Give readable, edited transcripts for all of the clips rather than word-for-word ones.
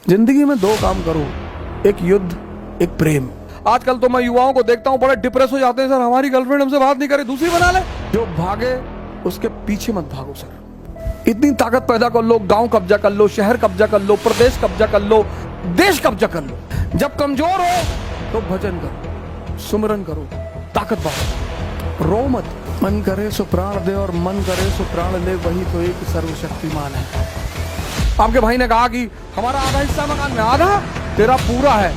जिंदगी में दो काम करो, एक युद्ध, एक प्रेम। आजकल तो मैं युवाओं को देखता हूं बड़े डिप्रेस हो जाते हैं, सर हमारी गर्लफ्रेंड हमसे बात नहीं करे, दूसरी बना ले। जो भागे उसके पीछे मत भागो सर। इतनी ताकत पैदा कर लो, गांव कब्जा कर लो, शहर कब्जा कर लो, प्रदेश कब्जा कर लो, देश कब्जा कर लो। जब कमजोर हो तो भजन करो, सुमरन करो, ताकत बढ़ाओ, रो मत। मन करे सो प्राण दे और मन करे सो प्राण ले, वही तो एक सर्वशक्तिमान है। आपके भाई ने कहा कि हमारा आधा हिस्सा मकान में, आधा तेरा पूरा है।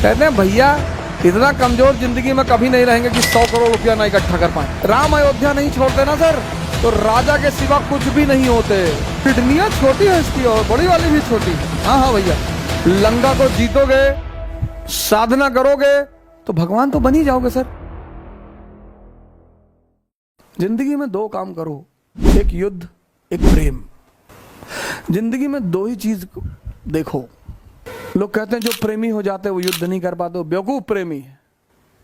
कहते हैं भैया इतना कमजोर जिंदगी में कभी नहीं रहेंगे कि 100 करोड़ रुपया ना इकट्ठा कर पाए। राम अयोध्या नहीं छोड़ते ना सर, तो राजा के सिवा कुछ भी नहीं होते। किडनियां छोटी है इसकी और बड़ी वाली भी छोटी। हाँ हाँ भैया, लंका को जीतोगे, साधना करोगे तो भगवान तो बन ही जाओगे सर। जिंदगी में दो काम करो, एक युद्ध, एक प्रेम। जिंदगी में दो ही चीज देखो। लोग कहते हैं जो प्रेमी हो जाते हैं वो युद्ध नहीं कर पाते, बेवकूफ प्रेमी है।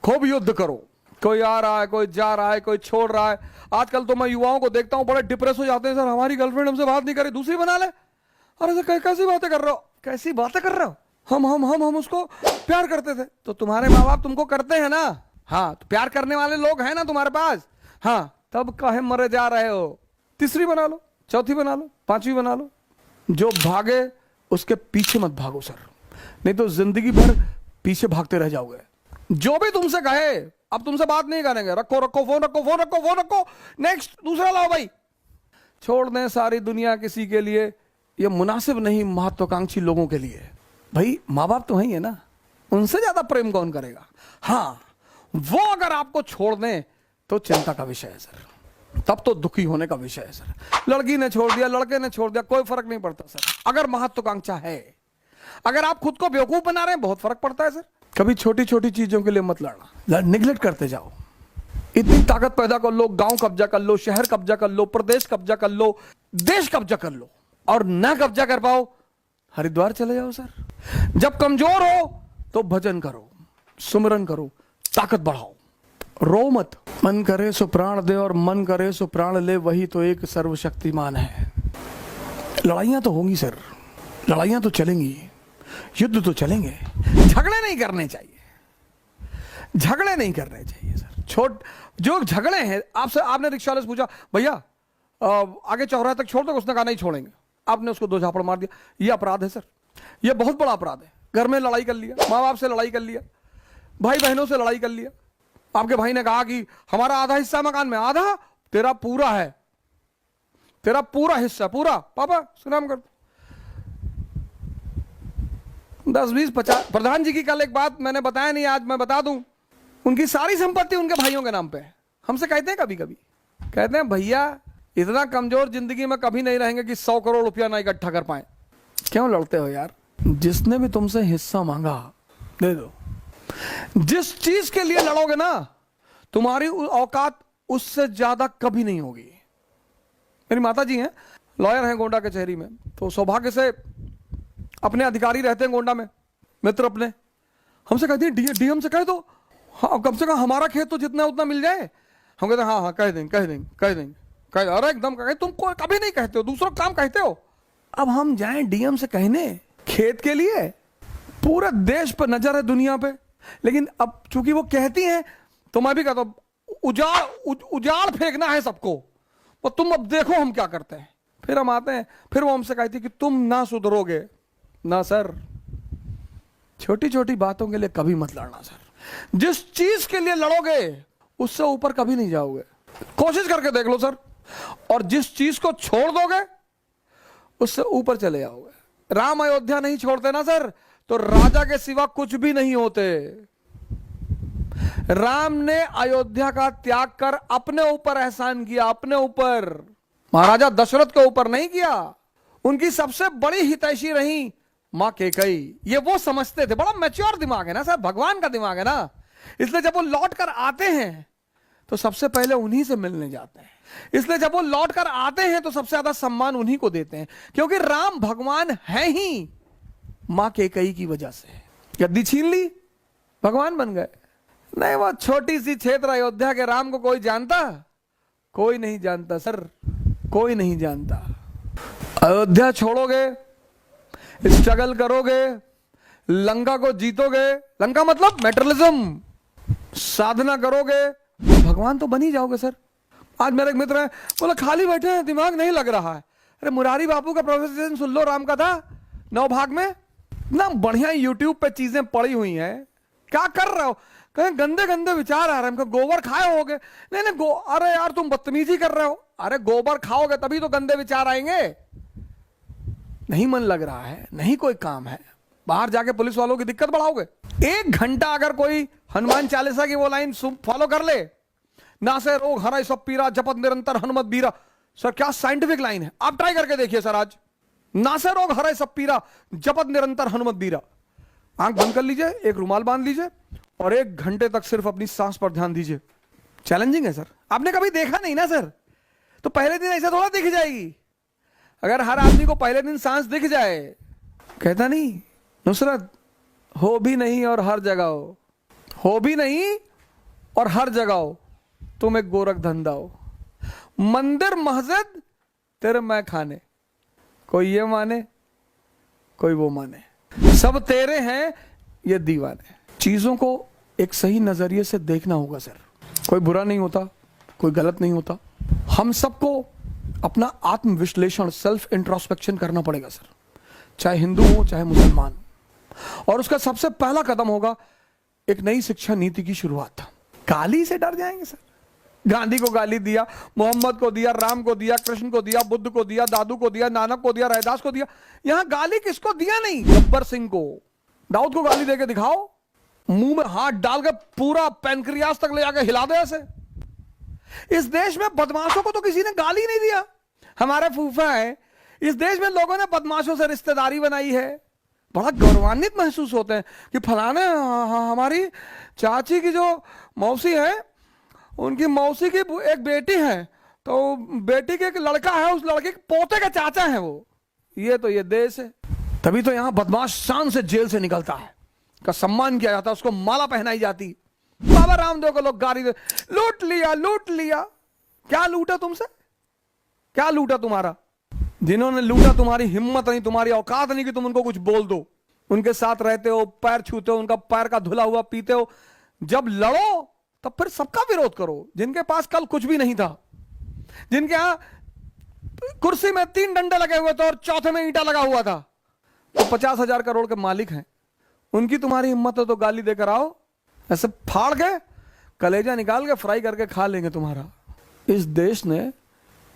खूब युद्ध करो। कोई आ रहा है, कोई जा रहा है, कोई छोड़ रहा है। आजकल तो मैं युवाओं को देखता हूं बड़े डिप्रेस हो जाते हैं, सर हमारी गर्लफ्रेंड हमसे बात नहीं करे, दूसरी बना ले। अरे सर कैसी बातें कर रहे हो, कैसी बातें कर रहे हो। हम उसको प्यार करते थे। तो तुम्हारे माँ बाप तुमको करते हैं ना। हाँ, तो प्यार करने वाले लोग हैं ना तुम्हारे पास। हाँ, तब काहे मरे जा रहे हो। तीसरी बना लो, चौथी बना लो, पांचवी बना लो। जो भागे उसके पीछे मत भागो सर, नहीं तो जिंदगी भर पीछे भागते रह जाओगे। जो भी तुमसे कहे अब तुमसे बात नहीं करेंगे, रखो रखो फोन, रखो फोन, रखो फोन, रखो, नेक्स्ट दूसरा लाओ भाई। छोड़ दें सारी दुनिया किसी के लिए, यह मुनासिब नहीं महत्वाकांक्षी लोगों के लिए। भाई माँ बाप तो वही है ना, उनसे ज्यादा प्रेम कौन करेगा। हाँ, वो अगर आपको छोड़ दें तो चिंता का विषय है सर, तब तो दुखी होने का विषय है सर। लड़की ने छोड़ दिया, लड़के ने छोड़ दिया, कोई फर्क नहीं पड़ता सर, अगर महत्वाकांक्षा है। अगर आप खुद को बेवकूफ बना रहे हैं बहुत फर्क पड़ता है सर। कभी छोटी छोटी चीजों के लिए मत लड़ना, निगलेक्ट करते जाओ। इतनी ताकत पैदा कर लो, गांव कब्जा कर लो, शहर कब्जा कर लो, प्रदेश कब्जा कर लो, देश कब्जा कर लो, और ना कब्जा कर पाओ हरिद्वार चले जाओ सर। जब कमजोर हो तो भजन करो, सुमरन करो, ताकत बढ़ाओ, रो मत। मन करे सो प्राण दे और मन करे सो प्राण ले, वही तो एक सर्वशक्तिमान है। लड़ाइयां तो होंगी सर, लड़ाइयां तो चलेंगी, युद्ध तो चलेंगे। झगड़े नहीं करने चाहिए, झगड़े नहीं करने चाहिए सर। जो झगड़े हैं, आपने रिक्शा वाले से पूछा भैया आगे चौराहे तक छोड़ दो, उसने कहा नहीं छोड़ेंगे। आपने उसको 2 झापड़ मार दिया, ये अपराध है सर, ये बहुत बड़ा अपराध है। घर में लड़ाई कर लिया, माँ बाप से लड़ाई कर लिया, भाई बहनों से लड़ाई कर लिया। आपके भाई ने कहा कि हमारा आधा हिस्सा मकान में, आधा तेरा पूरा है, तेरा पूरा हिस्सा पूरा। पापा सुनाम कर 10, 20, 50। प्रधान जी की कल एक बात मैंने बताया नहीं, आज मैं बता दूं। उनकी सारी संपत्ति उनके भाइयों के नाम पे है। हमसे कहते हैं कभी कभी, कहते हैं भैया इतना कमजोर जिंदगी में कभी नहीं रहेंगे कि 100 करोड़ रुपया ना इकट्ठा कर पाए। क्यों लड़ते हो यार। जिसने भी तुमसे हिस्सा मांगा दे दो। जिस चीज के लिए लड़ोगे ना, तुम्हारी औकात उससे ज्यादा कभी नहीं होगी। मेरी माता जी हैं, लॉयर हैं गोंडा कचहरी में, तो सौभाग्य से अपने अधिकारी रहते हैं गोंडा में, मित्र अपने। हमसे कहते हैं डीएम से कह दो, हाँ कम से कम हमारा खेत तो जितना उतना मिल जाए। हम कहते हैं हाँ हाँ कह देंगे कह देंगे कह देंगे कह, अरे एकदम कह, तुम कोई कभी नहीं कहते हो, दूसरों का काम कहते हो। अब हम जाएं डीएम से कहने खेत के लिए, पूरे देश पर नजर है, दुनिया पे। लेकिन अब चूंकि वो कहती हैं तो मैं भी कहता हूं उजाड़ फेंकना है सबको, वो तुम अब देखो हम क्या करते हैं। फिर हम आते हैं, फिर वो हमसे कहती कि तुम ना सुधरोगे ना सर। छोटी छोटी बातों के लिए कभी मत लड़ना सर। जिस चीज के लिए लड़ोगे उससे ऊपर कभी नहीं जाओगे, कोशिश करके देख लो सर। और जिस चीज को छोड़ दोगे उससे ऊपर चले जाओगे। राम अयोध्या नहीं छोड़ते ना सर, तो राजा के सिवा कुछ भी नहीं होते। राम ने अयोध्या का त्याग कर अपने ऊपर एहसान किया, अपने ऊपर, महाराजा दशरथ के ऊपर नहीं किया। उनकी सबसे बड़ी हितैषी रही मां कैकेयी। ये वो समझते थे, बड़ा मैच्योर दिमाग है ना सर, भगवान का दिमाग है ना। इसलिए जब वो लौट कर आते हैं तो सबसे पहले उन्हीं से मिलने जाते हैं। इसलिए जब वो लौट कर आते हैं तो सबसे ज्यादा सम्मान उन्हीं को देते हैं, क्योंकि राम भगवान है ही मां कैकेयी की वजह से। गद्दी छीन ली, भगवान बन गए। नहीं, वो छोटी सी क्षेत्र अयोध्या के राम को कोई जानता? कोई नहीं जानता सर, कोई नहीं जानता। अयोध्या छोड़ोगे स्ट्रगल करोगे, लंका को जीतोगे, लंका मतलब मेटरलिज्म, साधना करोगे, भगवान तो बन ही जाओगे सर। आज मेरा एक मित्र है, बोला खाली बैठे हैं, दिमाग नहीं लग रहा है। अरे मुरारी बापू का प्रोफेसर सुन लो, राम कथा 9 भाग में इतना बढ़िया यूट्यूब पे चीजें पड़ी हुई हैं। क्या कर रहे हो? कहीं गंदे गंदे विचार आ रहे हैं, गोबर खाए होगे? नहीं नहीं अरे यार तुम बदतमीजी कर रहे हो। अरे गोबर खाओगे तभी तो गंदे विचार आएंगे। नहीं मन लग रहा है, नहीं कोई काम है, बाहर जाके पुलिस वालों की दिक्कत बढ़ाओगे। 1 घंटा अगर कोई हनुमान चालीसा की वो लाइन फॉलो कर ले, ना से रोग हराय सब पीरा जपत निरंतर हनुमत बीरा। सर क्या साइंटिफिक लाइन है, आप ट्राई करके देखिए सर। आज ना से रोग हराय सब पीरा जपत निरंतर हनुमत बीरा। आंख बंद कर लीजिए, एक रुमाल बांध लीजिए और 1 घंटे तक सिर्फ अपनी सांस पर ध्यान दीजिए। चैलेंजिंग है सर, आपने कभी देखा नहीं ना सर, तो पहले दिन ऐसा थोड़ा दिख जाएगी। अगर हर आदमी को पहले दिन सांस दिख जाए, कहता नहीं नुसरत, हो भी नहीं और हर जगह हो भी नहीं और हर जगह हो, तुम एक गोरख धंधा हो, मंदिर मस्जिद तेरे मैं खाने, कोई ये माने कोई वो माने, सब तेरे हैं ये दीवाने। चीजों को एक सही नजरिए से देखना होगा सर। कोई बुरा नहीं होता, कोई गलत नहीं होता। हम सबको अपना आत्म विश्लेषण, सेल्फ इंट्रोस्पेक्शन करना पड़ेगा सर, चाहे हिंदू हो चाहे मुसलमान। और उसका सबसे पहला कदम होगा एक नई शिक्षा नीति की शुरुआत। गाली से डर जाएंगे सर? गांधी को गाली दिया, मोहम्मद को दिया, राम को दिया, कृष्ण को दिया, बुद्ध को दिया, दादू को दिया, नानक को दिया, रैदास को दिया। यहां गाली किसको दिया? नहीं, गब्बर सिंह को। दाऊद को गाली देके दिखाओ, मुंह में हाथ डाल के पूरा पैनक्रियास तक ले जाके हिला दे ऐसे। इस देश में बदमाशों को तो किसी ने गाली नहीं दिया। हमारे फूफा है, इस देश में लोगों ने बदमाशों से रिश्तेदारी बनाई है। बड़ा गौरवान्वित महसूस होते हैं कि फलाने हमारी चाची की जो मौसी है, उनकी मौसी की एक बेटी है, तो बेटी के एक लड़का है, उस लड़के के पोते का चाचा है वो। ये तो ये देश है। तभी तो यहां बदमाश शान से जेल से निकलता है, का सम्मान किया जाता है, उसको माला पहनाई जाती। बाबा रामदेव को लोग गाली दे, लूट लिया लूट लिया। क्या लूटा तुमसे? क्या लूटा तुम्हारा? जिन्होंने लूटा तुम्हारी हिम्मत नहीं, तुम्हारी औकात नहीं कि तुम उनको कुछ बोल दो। उनके साथ रहते हो, पैर छूते हो, उनका पैर का धुला हुआ पीते हो। जब लड़ो तब फिर सबका विरोध करो। जिनके पास कल कुछ भी नहीं था, जिनके यहां कुर्सी में 3 डंडे लगे हुए थे और चौथे में ईंटा लगा हुआ था, तो 50,000 करोड़ के मालिक हैं, उनकी तुम्हारी हिम्मत हो तो गाली देकर आओ। ऐसे फाड़ के कलेजा निकाल के फ्राई करके खा लेंगे तुम्हारा। इस देश ने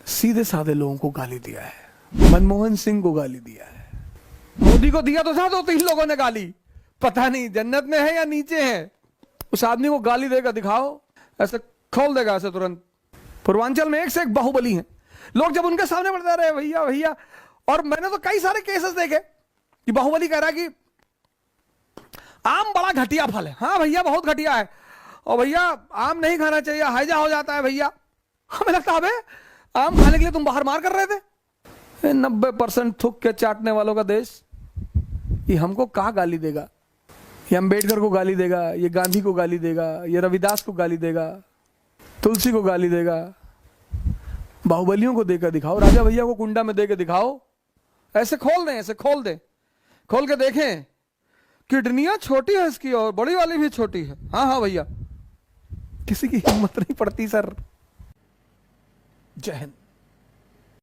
सीधे साधे लोगों को गाली दिया है। मनमोहन सिंह को गाली दिया है, मोदी को दिया तो था 2-3 लोगों ने गाली, पता नहीं जन्नत में है या नीचे है। उस आदमी को गाली देकर दिखाओ, ऐसे खोल देगा ऐसे तुरंत। पूर्वांचल में एक से एक बाहुबली हैं, लोग जब उनके सामने बढ़ते रहे भैया भैया। और मैंने तो कई सारे केसेस देखे कि बाहुबली कह रहा है कि आम बड़ा घटिया फल है। हाँ भैया बहुत घटिया है, और भैया आम नहीं खाना चाहिए, हैजा हो जाता है भैया। हमें लगता है आम खाने के लिए तुम बाहर मार कर रहे थे। 90% थूक के चाटने वालों का देश, ये हमको कहाँ गाली देगा? ये अंबेडकर को गाली देगा, ये गांधी को गाली देगा, ये रविदास को गाली देगा, तुलसी को गाली देगा। बाहुबलियों को देकर दिखाओ, राजा भैया को कुंडा में देकर दिखाओ, ऐसे खोल दें, ऐसे खोल दें, खोल के देखें। किडनियां छोटी है इसकी और बड़ी वाली भी छोटी है। हाँ हाँ भैया, किसी की हिम्मत नहीं पड़ती सर। जय हिंद।